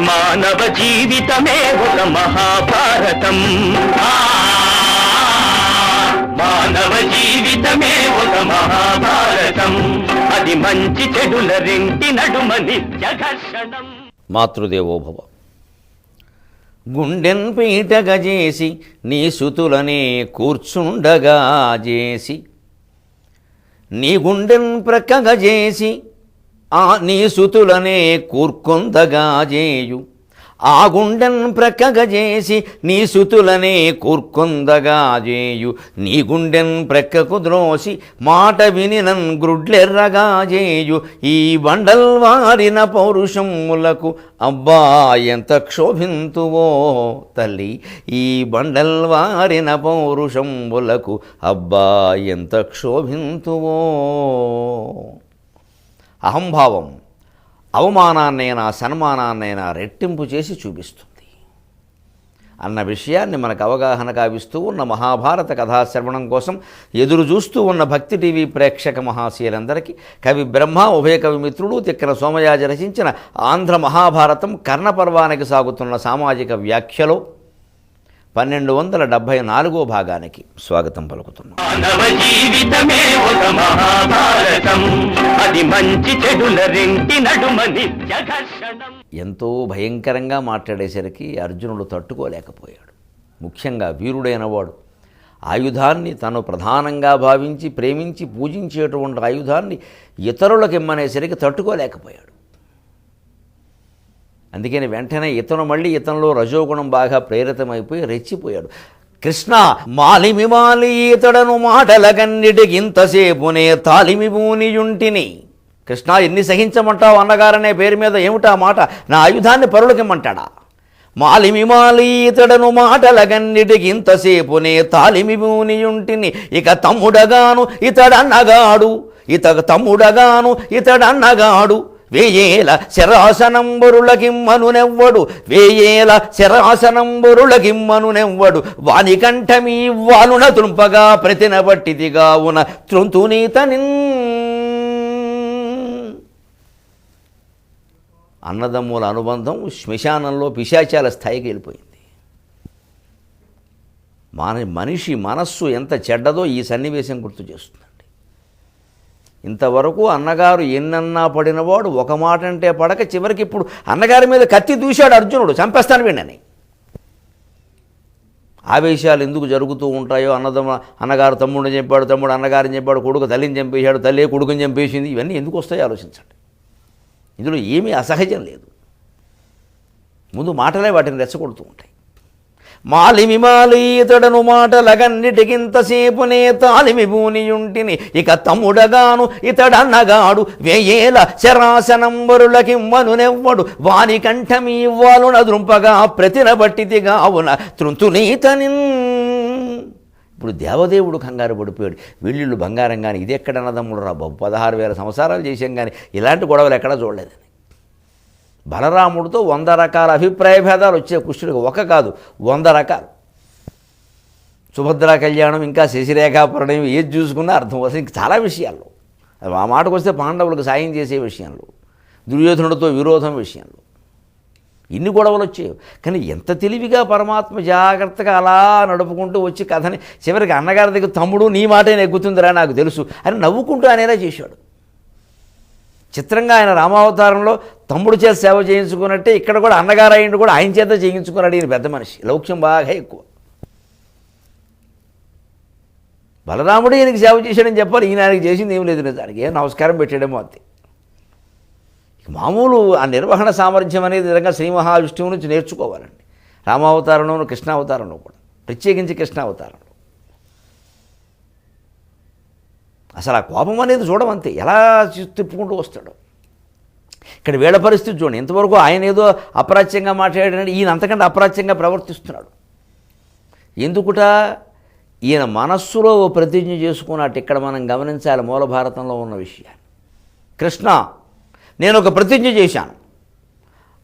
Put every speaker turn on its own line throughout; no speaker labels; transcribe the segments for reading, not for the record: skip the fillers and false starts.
మానవ జీవితమే ఒక మహాభారతం. మానవ జీవితమే ఒక మహాభారతం. అది మంచి చెడుల రెంటి నడుమ నిత్య ఘర్షణం.
మాతృదేవోభవ. గుండెన్ పీటగా చేసి నీ సుతులనే కూర్చుండగా చేసి, నీ గుండెన్ ప్రక్కగా చేసి నీ సుతులనే కూర్కొందగా చేయు, ఆ గుండెన్ ప్రక్కగా చేసి నీ సుతులనే కూర్కొందగా చేయు, నీ గుండెన్ ప్రక్కకు ద్రోసి మాట విని నన్ గ్రుడ్లెర్రగా చేయు, ఈ బండల్ వారిన పౌరుషములకు అబ్బా ఎంత క్షోభింతువో తల్లి, ఈ బండల్ వారిన పౌరుషములకు అబ్బా ఎంత క్షోభింతువో. అహంభావం అవమానాన్నైనా సన్మానాన్నైనా రెట్టింపు చేసి చూపిస్తుంది అన్న విషయాన్ని మనకు అవగాహన కావిస్తూ ఉన్న మహాభారత కథాశ్రవణం కోసం ఎదురు చూస్తూ ఉన్న భక్తి టీవీ ప్రేక్షక మహాశయులందరికీ కవి బ్రహ్మ ఉభయ కవి మిత్రుడు తిక్కన సోమయాజి రచించిన ఆంధ్ర మహాభారతం కర్ణపర్వానికి సాగుతున్న సామాజిక వ్యాఖ్యలో 1274వ భాగానికి స్వాగతం పలుకుతున్నాం.
మానవ జీవితమే ఒక మహాభారతం. అది మంచి చెడుల రెంటి నడుమ నిత్య ఘర్షణం.
ఎంతో భయంకరంగా మాట్లాడేసరికి అర్జునుడు తట్టుకోలేకపోయాడు. ముఖ్యంగా వీరుడైన వాడు ఆయుధాన్ని తను ప్రధానంగా భావించి ప్రేమించి పూజించేటువంటి ఆయుధాన్ని ఇతరులకు ఇమ్మనేసరికి తట్టుకోలేకపోయాడు. అందుకని వెంటనే మళ్ళీ ఇతనిలో రజోగుణం బాగా ప్రేరితమైపోయి రెచ్చిపోయాడు. కృష్ణ మాలిమి మాలి ఈతడను మాటలకన్నిటికి ఇంతసేపునే తాలిమి పూనియుంటిని. కృష్ణ ఎన్ని సహించమంటావు అన్నగారనే పేరు మీద ఏమిటా మాట, నా ఆయుధాన్ని పరులకిమ్మంటాడా? మాలిమి మాలి ఇతడను మాటలకన్నిటికి ఇంతసేపునే తాలిమి పూనియుంటిని. ఇక తమ్ముడగాను ఇతడన్నగాడు, తమ్ముడగాను ఇతడన్నగాడు, వేయేల శరాసనంబరులకిమ్మనునెవ్వడు, వేయేల శరాసనంబరులకిమ్మనునెవ్వడు, వాని కంఠమీ వాలున తుంపగా ప్రతిన పట్టిదిగావున త్రుంతునీతనిన్. అన్నదమ్ముల అనుబంధం శ్మశానంలో పిశాచాల స్థాయికి వెళ్ళిపోయింది. మనిషి మనస్సు ఎంత చెడ్డదో ఈ సన్నివేశం గుర్తు చేస్తుందండి. ఇంతవరకు అన్నగారు ఎన్నన్నా పడినవాడు ఒక మాట అంటే పడక చివరికి ఇప్పుడు అన్నగారి మీద కత్తి దూశాడు అర్జునుడు, చంపేస్తాను వీడని. ఆవేశాలు ఎందుకు జరుగుతూ ఉంటాయో, అన్నగారు తమ్ముడిని చెప్పాడు, తమ్ముడు అన్నగారిని చెప్పాడు, కొడుకు తల్లిని చంపేశాడు, తల్లి కొడుకుని చంపేసింది, ఇవన్నీ ఎందుకు వస్తాయో ఆలోచించండి. ఇందులో ఏమీ అసహజం లేదు. ముందు మాటలే వాటిని రెచ్చగొడుతూ ఉంటాయి. మాలిమి మాలి ఇతడను మాటలగన్నిటికింతసేపునే తాలిమి భూనియుంటిని. ఇక తమ్ముడగాను ఇతడన్నగాడు, వేయేల శరాసనంబరులకిమ్మనునెవ్వడు, వాని కంఠమీ వాలున ద్రుంపగా ప్రతిన బట్టిదిగావున త్రుంతునీతనిన్. ఇప్పుడు దేవదేవుడు కంగారు పడిపోయాడు. వీళ్ళు బంగారం కానీ ఇది ఎక్కడ అన్నదమ్ముడు రా బాబు, 16,000 సంవత్సరాలు చేశాం కానీ ఇలాంటి గొడవలు ఎక్కడా చూడలేదని. బలరాముడితో 100 రకాల అభిప్రాయ భేదాలు వచ్చే కృష్ణుడికి, ఒక కాదు 100 రకాలు. సుభద్రా కళ్యాణం ఇంకా శశిరేఖాపరణం ఏది చూసుకున్నా అర్థం వస్తుంది. ఇంక చాలా విషయాల్లో ఆ మాటకు వస్తే పాండవులకు సాయం చేసే విషయంలో, దుర్యోధనుడితో విరోధం విషయంలో ఇన్ని గొడవలు వచ్చాయి. కానీ ఎంత తెలివిగా పరమాత్మ జాగ్రత్తగా అలా నడుపుకుంటూ వచ్చి కథని చివరికి అన్నగారి దగ్గర తమ్ముడు నీ మాటే నెగ్గుతుందిరా నాకు తెలుసు అని నవ్వుకుంటూ అనేలా చేశాడు. చిత్రంగా ఆయన రామావతారంలో తమ్ముడు చేత సేవ చేయించుకున్నట్టే ఇక్కడ కూడా అన్నగారు అయ్యిండు కూడా ఆయన చేత చేయించుకున్నాడు. ఈయన పెద్ద మనిషి, లౌక్యం బాగా ఎక్కువ. బలరాముడు ఈయనకి సేవ చేశాడని చెప్పాలి, ఈయన ఆయనకి చేసింది ఏం లేదు నిజానికి, ఏం నమస్కారం పెట్టాడేమో అంతే. మామూలు ఆ నిర్వహణ సామర్థ్యం అనేది నిజంగా శ్రీ మహావిష్ణువు నుంచి నేర్చుకోవాలండి. రామావతారంలోను కృష్ణావతారంలో కూడా, ప్రత్యేకించి కృష్ణావతారంలో అసలు ఆ కోపం అనేది చూడమంతే, ఎలా తిప్పుకుంటూ వస్తాడు. ఇక్కడ వీళ్ళ పరిస్థితి చూడండి. ఇంతవరకు ఆయన ఏదో అప్రాచ్యంగా మాట్లాడాడంటే ఈయన అంతకంటే అప్రాచ్యంగా ప్రవర్తిస్తున్నాడు. ఎందుకుట? ఈయన మనస్సులో ఓ ప్రతిజ్ఞ చేసుకున్నట్టు ఇక్కడ మనం గమనించాలి మూల భారతంలో ఉన్న విషయాన్ని. కృష్ణ, నేను ఒక ప్రతిజ్ఞ చేశాను,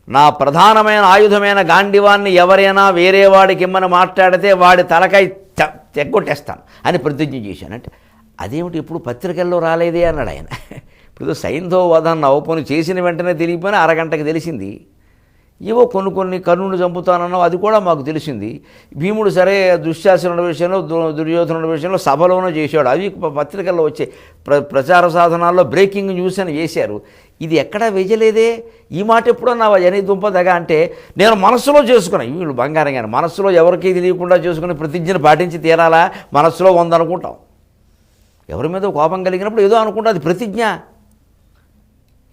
నా ప్రధానమైన ఆయుధమైన గాండివాన్ని ఎవరైనా వేరే వాడికి ఇమ్మని మాట్లాడితే వాడి తలకాయ తెగ్గొట్టేస్తాను అని ప్రతిజ్ఞ చేశాను. అంటే అదేమిటి ఇప్పుడు పత్రికల్లో రాలేదే అన్నాడు ఆయన. ఇప్పుడు సైంధవ వధ నవపని చేసిన వెంటనే తెలియపోయినా అరగంటకి తెలిసింది. ఏవో కొన్ని కర్ణుని చంపుతానన్నావు, అది కూడా మాకు తెలిసింది. భీముడు సరే దుశ్శాసనుడి విషయంలో దుర్యోధనుడి విషయంలో సభలోనే చేశాడు, అవి పత్రికల్లో వచ్చే ప్రచార సాధనాల్లో బ్రేకింగ్ న్యూస్ అని వేశారు. ఇది ఎక్కడా వేయలేదే. ఈ మాట ఎప్పుడో నా జని దుంపదగా అంటే నేను మనస్సులో చేసుకున్నాను. వీళ్ళు బంగారం కానీ మనస్సులో ఎవరికీ తెలియకుండా చేసుకుని ప్రతిజ్ఞను పాటించి తీరాలా, మనస్సులో ఉందనుకుంటాం. ఎవరి మీద కోపం కలిగినప్పుడు ఏదో అనుకుంటా, అది ప్రతిజ్ఞ.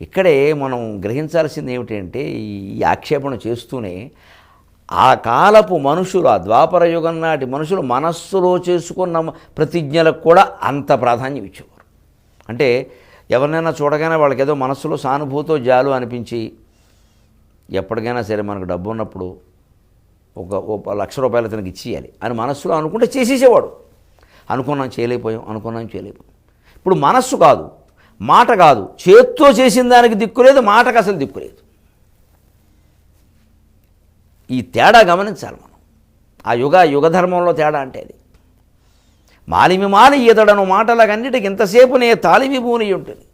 ఇక్కడే మనం గ్రహించాల్సింది ఏమిటంటే ఈ ఆక్షేపణ చేస్తూనే ఆ కాలపు మనుషులు, ఆ ద్వాపర యుగం నాటి మనుషులు మనస్సులో చేసుకున్న ప్రతిజ్ఞలకు కూడా అంత ప్రాధాన్యం ఇచ్చేవారు. అంటే ఎవరినైనా చూడగానే వాళ్ళకి ఏదో మనస్సులో సానుభూతో జాలు అనిపించి ఎప్పటికైనా సరే మనకు డబ్బు ఉన్నప్పుడు ఒక ₹1,00,000 తనకి ఇచ్చేయాలి అని మనస్సులో అనుకుంటే చేసేసేవాడు. అనుకున్నాం చేయలేకపోయాం. ఇప్పుడు మనస్సు కాదు, మాట కాదు, చేత్తో చేసిన దానికి దిక్కులేదు, మాటకు అసలు దిక్కులేదు. ఈ తేడా గమనించాలి మనం. ఆ యుగధర్మంలో తేడా అంటే అది. మాలి ఈతడను మాటలకన్నిటికి ఇంతసేపు నే తాలిమి భూని ఉంటుంది.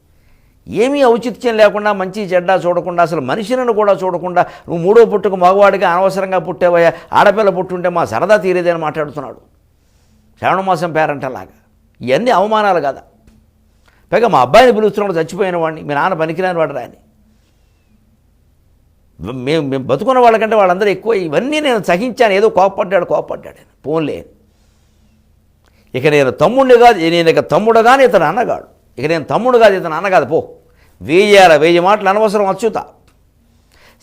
ఏమీ ఔచిత్యం లేకుండా, మంచి చెడ్డ చూడకుండా, అసలు మనిషిని కూడా చూడకుండా, నువ్వు మూడో పుట్టుకు మగవాడిగా అనవసరంగా పుట్టేవయ్యా, ఆడపిల్ల పుట్టుంటే మా సరదా తీరేదని మాట్లాడుతున్నాడు. శ్రావణమాసం పేరంటలాగా. ఇవన్నీ అవమానాలు కదా. పైగా మా అబ్బాయిని పిలుస్తున్నాడు చచ్చిపోయిన వాడిని, మీ నాన్న పనికిరాని వాడు రాని. మేము బతుకున్న వాళ్ళకంటే వాళ్ళందరూ ఎక్కువ. ఇవన్నీ నేను సహించాను. ఏదో కోపడ్డాడు పోన్లే. ఇక నేను తమ్ముడిని కాదు, నేను ఇక తమ్ముడు కానీ ఇతను అన్నగాడు. ఇక నేను తమ్ముడు కాదు, ఇతను అన్నగాదు. పో 1000 మాటలు అనవసరం అచ్యుత.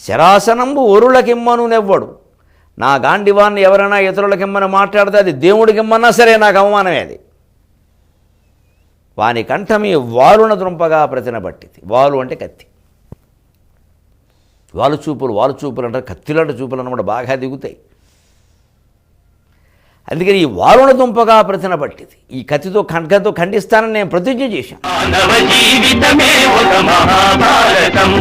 శరాసనంబు ఒరులకిమ్మను నెవ్వడు. నా గాండివాన్ని ఎవరైనా ఇతరులకిమ్మని మాట్లాడితే అది దేవుడికిమ్మన్నా సరే నాకు అవమానమే అది. వాని కంఠమి వాలున ద్రుంపగా ప్రతినబట్టింది. వాలు అంటే కత్తి. వాలు చూపులు అంటే కత్తిలాంటి చూపులు అన్నమాట బాగా దిగుతాయి. అందుకని ఈ వాలున దుంపగా ప్రతినబట్టింది. ఈ కత్తితో ఖడ్గంతో ఖండిస్తానని నేను ప్రతిజ్ఞ చేశాను.
మానవ జీవితమే ఒక మహాభారతం,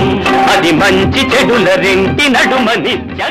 అది మంచి చెడుల రెంటి నడుమ నిత్య